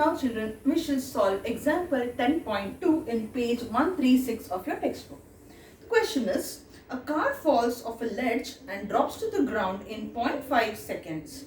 now children, we shall solve example 10.2 in page 136 of your textbook. The question is, a car falls off a ledge and drops to the ground in 0.5 seconds.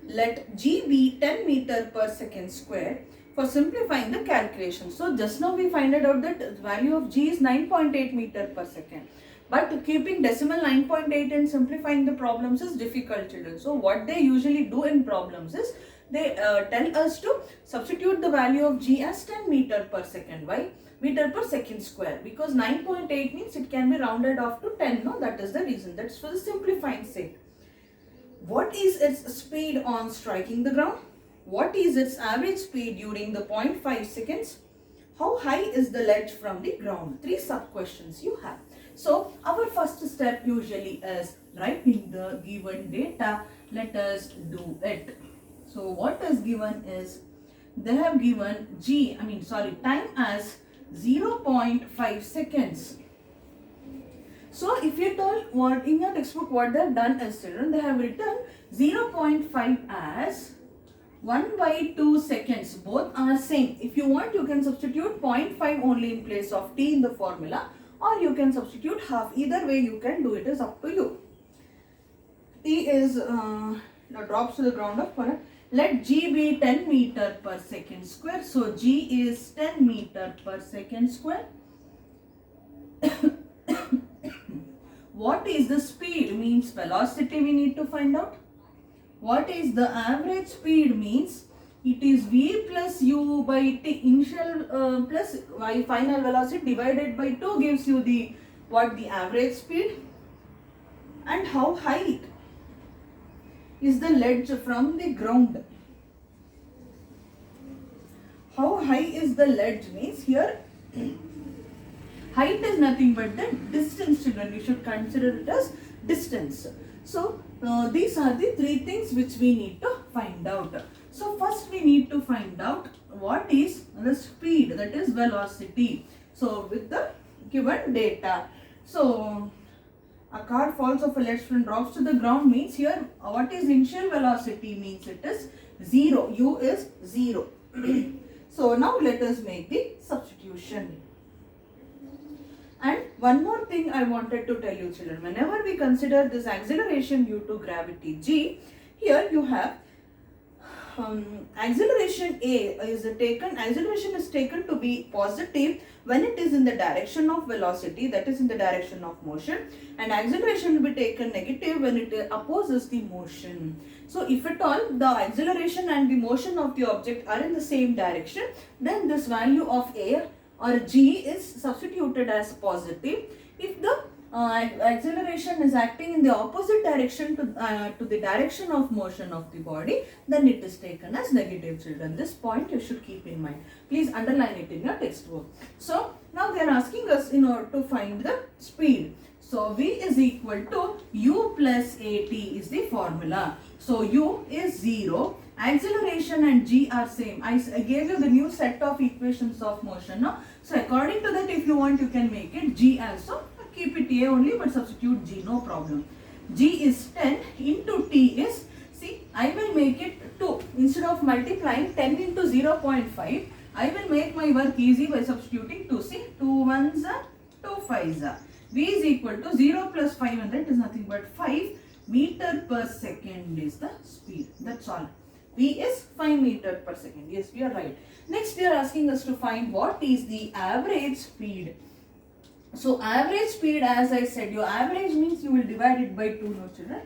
Let g be 10 meter per second square for simplifying the calculation. So just now we find out that the value of g is 9.8 meter per second. But keeping decimal 9.8 and simplifying the problems is difficult, children. So what they usually do in problems is they tell us to substitute the value of g as 10 meter per second. Why? Meter per second square. Because 9.8 means it can be rounded off to 10. No, that is the reason. That's for the simplifying sake. What is its speed on striking the ground? What is its average speed during the 0.5 seconds? How high is the ledge from the ground? 3 sub questions you have. So our first step usually is writing the given data. Let us do it. So what is given is, they have given time as 0.5 seconds. So if you tell what in your textbook what they have done is, children, they have written 0.5 as 1 by 2 seconds. Both are same. If you want, you can substitute 0.5 only in place of t in the formula, or you can substitute half. Either way you can do it, is up to you. T is drops to the ground of corner. Let g be 10 meter per second square. So g is 10 meter per second square. What is the speed? Means velocity we need to find out. What is the average speed? Means it is v plus u by t. Initial plus y final velocity divided by 2 gives you the average speed. And how high is the ledge from the ground? How high is the ledge means here height is nothing but the distance, children. You should consider it as distance. So these are the 3 things which we need to find out. So first we need to find out what is the speed, that is velocity. So with the given data. So a car falls off a ledge and drops to the ground means here what is initial velocity means it is 0. U is 0. So now let us make the substitution. And one more thing I wanted to tell you, children. Whenever we consider this acceleration due to gravity g, here you have acceleration A is taken. Acceleration is taken to be positive when it is in the direction of velocity, that is in the direction of motion, and acceleration will be taken negative when it opposes the motion. So if at all the acceleration and the motion of the object are in the same direction, then this value of A or g is substituted as positive. If the acceleration is acting in the opposite direction to the direction of motion of the body, then it is taken as negative, children. This point you should keep in mind. Please underline it in your textbook. So now they are asking us in order to find the speed. So v is equal to u plus at is the formula. So u is 0. Acceleration and g are same. I gave you the new set of equations of motion. No? So according to that, if you want, you can make it g also. Keep it a only, but substitute g, no problem. G is 10 into t is, see, I will make it 2. Instead of multiplying 10 into 0.5, I will make my work easy by substituting 2. See, 2 1s are 2 5s are. V is equal to 0 plus 500 is nothing but 5 meter per second is the speed. That's all. V is 5 meter per second. Yes, we are right. Next, they are asking us to find what is the average speed. So average speed, as I said, your average means you will divide it by 2, no children.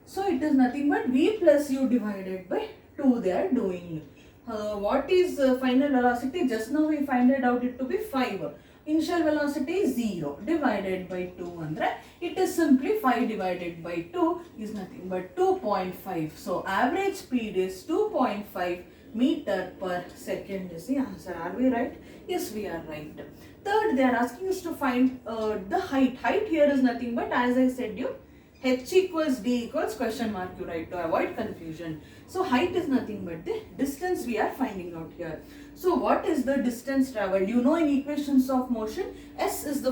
So it is nothing but v plus u divided by 2 they are doing. What is final velocity? Just now we find it out it to be 5. Initial velocity is 0 divided by 2 andre. It is simply 5 divided by 2 is nothing but 2.5. So average speed is 2.5 meter per second is the answer. Are we right? Yes, we are right. Third, they are asking us to find the height. Height here is nothing but, as I said you, h equals d equals question mark you write to avoid confusion. So height is nothing but the distance we are finding out here. So what is the distance traveled? You know in equations of motion, s is the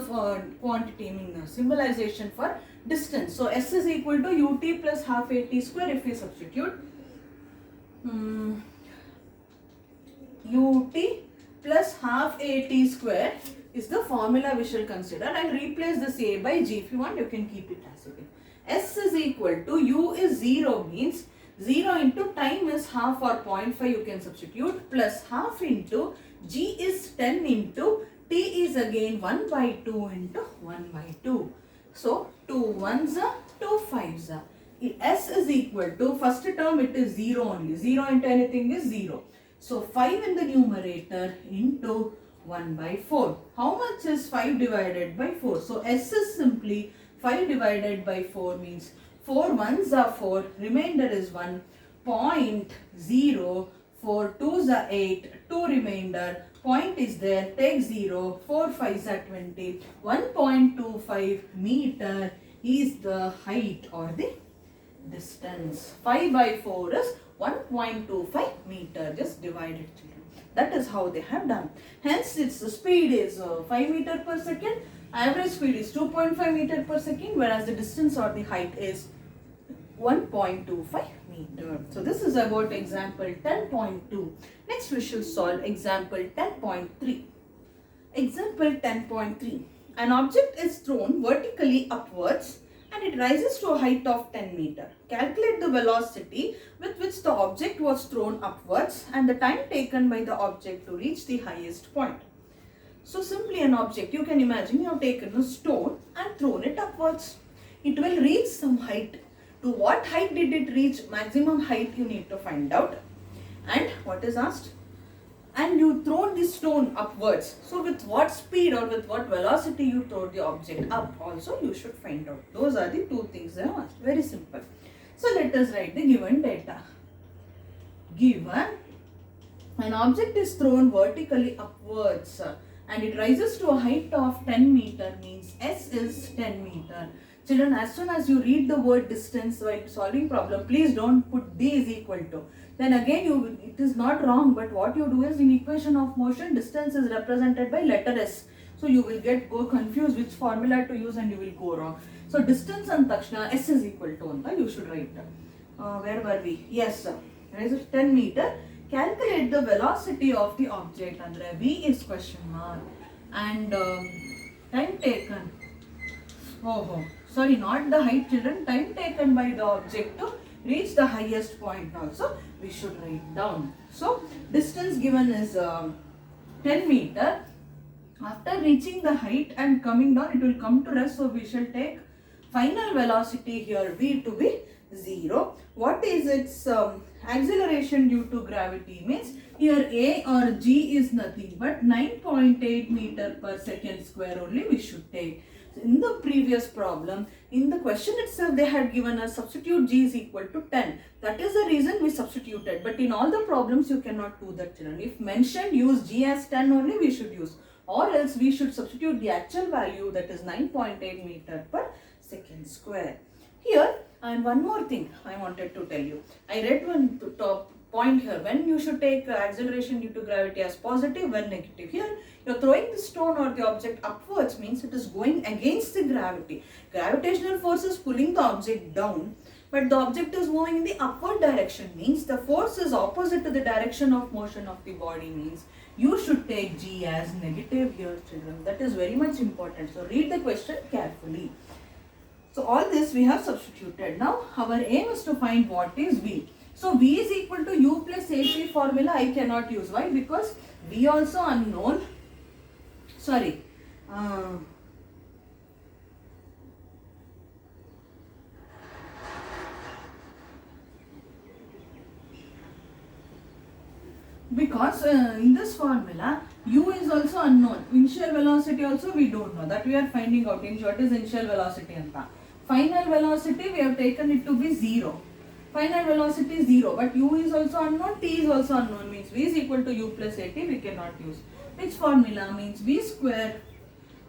quantity, symbolization for distance. So s is equal to ut plus half at square if we substitute. ut plus half at square is the formula we shall consider, and replace this a by g. If you want, you can keep it as it is. S is equal to u is 0 means 0 into time is half or 0.5 you can substitute, plus half into g is 10 into t is again 1 by 2 into 1 by 2. So 2 ones are 2 fives are. S is equal to, first term it is 0 only. 0 into anything is 0. So 5 in the numerator into 1 by 4. How much is 5 divided by 4? So S is simply 5 divided by 4 means 4 ones are 4, remainder is 1, 0.0, 4 twos are 8, 2 remainder, point is there, take 0, 4 fives are 20, 1.25 meter is the height or the distance. 5 by 4 is 1.25 meter, just divide it. That is how they have done. Hence, its speed is 5 meter per second, average speed is 2.5 meter per second, whereas the distance or the height is 1.25 meter. So, this is about example 10.2. Next, we should solve example 10.3. Example 10.3. An object is thrown vertically upwards and it rises to a height of 10 meter. Calculate the velocity with which the object was thrown upwards and the time taken by the object to reach the highest point. So simply an object, you can imagine you have taken a stone and thrown it upwards. It will reach some height. To what height did it reach? Maximum height you need to find out. And what is asked? And you thrown the stone upwards. So with what speed or with what velocity you throw the object up also you should find out. Those are the two things they have asked. Very simple. So let us write the given data. Given an object is thrown vertically upwards and it rises to a height of 10 meter means S is 10 meter. Children, as soon as you read the word distance while solving problem, please don't put D is equal to. Then again it is not wrong, but what you do is in equation of motion, distance is represented by letter S. So you will go confused which formula to use and you will go wrong. So distance and takshana S is equal to anta you should write. Where were we? Yes, sir. Rise of 10 meter. Calculate the velocity of the object. Andre V is question mark. And time taken. Sorry, not the height, children. Time taken by the object to reach the highest point also we should write down. So distance given is 10 meter. After reaching the height and coming down, it will come to rest. So we shall take final velocity here V to be 0. What is its acceleration due to gravity? Means here A or G is nothing but 9.8 meter per second square only we should take. In the previous problem, in the question itself, they had given us substitute G is equal to 10. That is the reason we substituted. But in all the problems, you cannot do that, children. If mentioned, use G as 10 only, we should use. Or else we should substitute the actual value, that is 9.8 meter per second square. Here, and one more thing I wanted to tell you. I read one top point here. When you should take acceleration due to gravity as positive, when negative. Here, you are throwing the stone or the object upwards means it is going against the gravity. Gravitational force is pulling the object down, but the object is moving in the upward direction means the force is opposite to the direction of motion of the body means you should take G as negative here, children. That is very much important. So read the question carefully. So all this we have substituted. Now our aim is to find what is V. So V is equal to U plus AP formula I cannot use. Why? Because V also unknown. Sorry. Because in this formula, U is also unknown. Initial velocity also we don't know. That we are finding out. In short is initial velocity anta. Final velocity we have taken it to be 0. Final velocity is 0. But U is also unknown. T is also unknown. Means V is equal to U plus AT we cannot use. Which formula means V square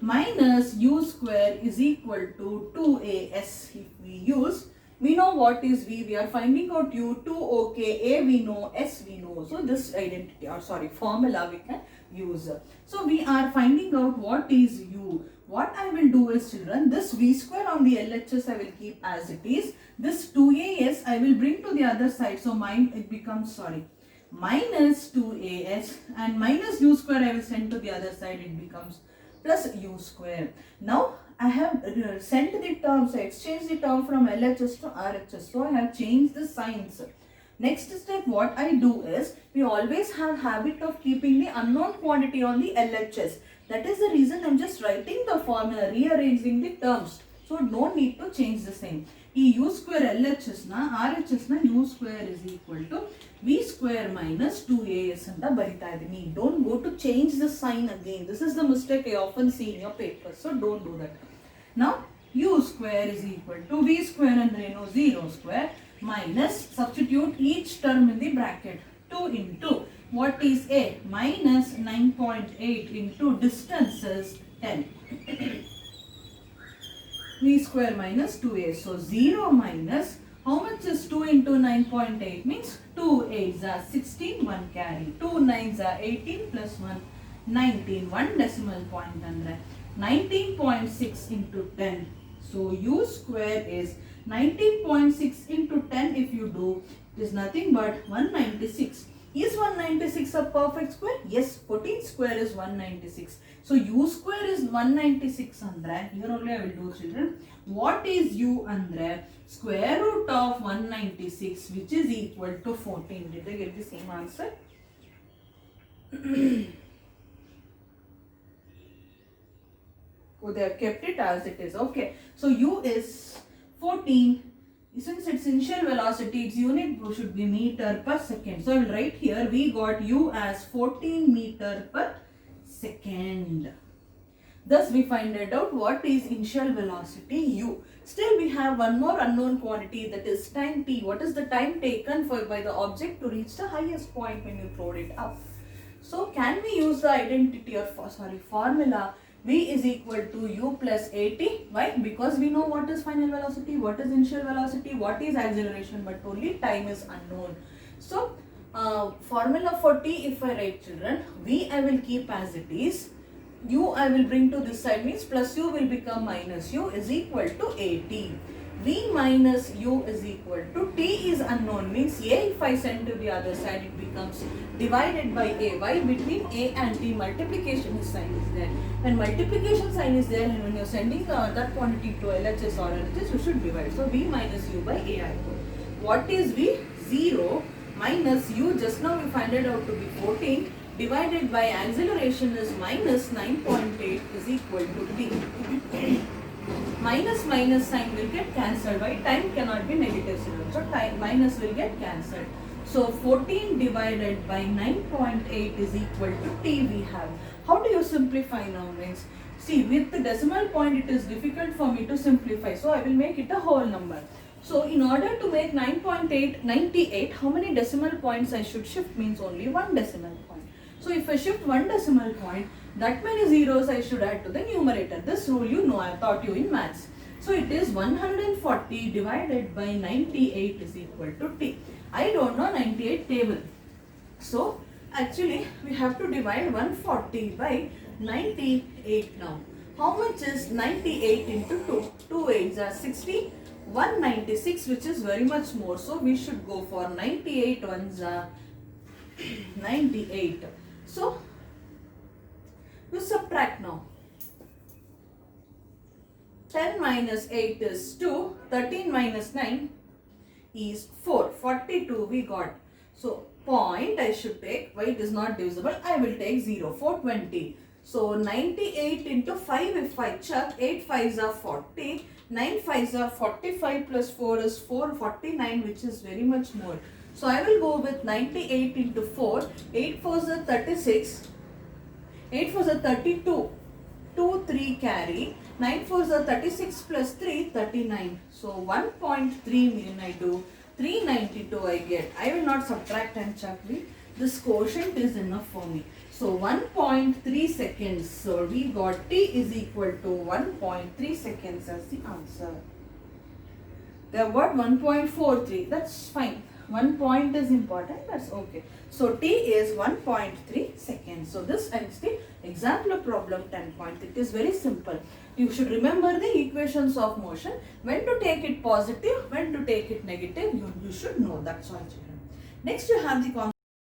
minus U square is equal to 2AS. If we use, we know what is V. We are finding out U, 2OK, A we know, S we know. So this identity or formula we can use. So we are finding out what is U. What I will do is, children, this V square on the LHS I will keep as it is. This 2AS I will bring to the other side. So mine it becomes minus 2as, and minus u square I will send to the other side, it becomes plus u square. Now I have sent the terms, I exchanged the term from LHS to RHS, so I have changed the signs. Next step what I do is, we always have habit of keeping the unknown quantity on the LHS. That is the reason I am just writing the formula, rearranging the terms. So no need to change the sign. U square LHS na RHS na u square is equal to v square minus 2as anta barita idini. Don't go to change the sign again. This is the mistake I often see in your paper. So don't do that. Now u square is equal to v square andre 0 square minus, substitute each term in the bracket, 2 into what is a, minus 9.8 into distance is 10. V square minus 2a. So 0 minus, how much is 2 into 9.8 means 2 8s are 16, 1 carry, 2 9s are 18 plus 1 19, 1 decimal point under 19.6 into 10. So u square is 19.6 into 10. If you do, it is nothing but 196. Is 196 a perfect square? Yes, 14 square is 196. So u square is 196 andre. Here only I will do, children. What is u andre? Square root of 196, which is equal to 14. Did I get the same answer? Oh, they have kept it as it is. Okay. So u is 14. Since its initial velocity, its unit should be meter per second. So I will write here, we got u as 14 meter per second. Thus we find out what is initial velocity u. Still we have one more unknown quantity, that is time t. What is the time taken by the object to reach the highest point when you throw it up? So can we use the identity or formula v is equal to u plus at? Why? Because we know what is final velocity, what is initial velocity, what is acceleration, but only time is unknown. So formula for t, if I write, children, v I will keep as it is, u I will bring to this side, means plus u will become minus u, is equal to at. V minus u is equal to t is unknown, means a if I send to the other side, it becomes divided by a. Why? Between a and t multiplication sign is there. When multiplication sign is there and when you are sending that quantity to LHS or LHS, you should divide. So v minus u by a I put. What is v? 0 minus u, just now we find it out to be 14, divided by acceleration is minus 9.8 is equal to t. Minus minus sign will get cancelled. Why? Time cannot be negative zero. So time minus will get cancelled. So 14 divided by 9.8 is equal to t we have. How do you simplify now, means? See, with the decimal point it is difficult for me to simplify. So I will make it a whole number. So in order to make 98, how many decimal points I should shift, means only one decimal point. So if I shift one decimal point, that many zeros I should add to the numerator. This rule you know, I taught you in maths. So it is 140 divided by 98 is equal to t. I don't know 98 table. So actually we have to divide 140 by 98 now. How much is 98 into 2? 2 8s are 60. 196, which is very much more. So we should go for 98 ones are 98. So you subtract now. 10 minus 8 is 2. 13 minus 9 is 4. 42 we got. So point I should take. Why it is not divisible? I will take 0. 420. So 98 into 5 if I chuck. 8 5s are 40. 9 5s are 45 plus 4 is 449, which is very much more. So I will go with 98 into 4. 8 4s are 36. 8 4s are 32. 2 3 carry. 9 4s are 36 plus 3 39. So 1.3 million I do. 392 I get. I will not subtract and chuck it. This quotient is enough for me. So 1.3 seconds. So we got t is equal to 1.3 seconds as the answer. They have got 1.43. That's fine. 1 point is important. That's okay. So t is 1.3 seconds. So this ends the example problem 10 point. It is very simple. You should remember the equations of motion. When to take it positive, when to take it negative. You should know. That's all, children. Next you have the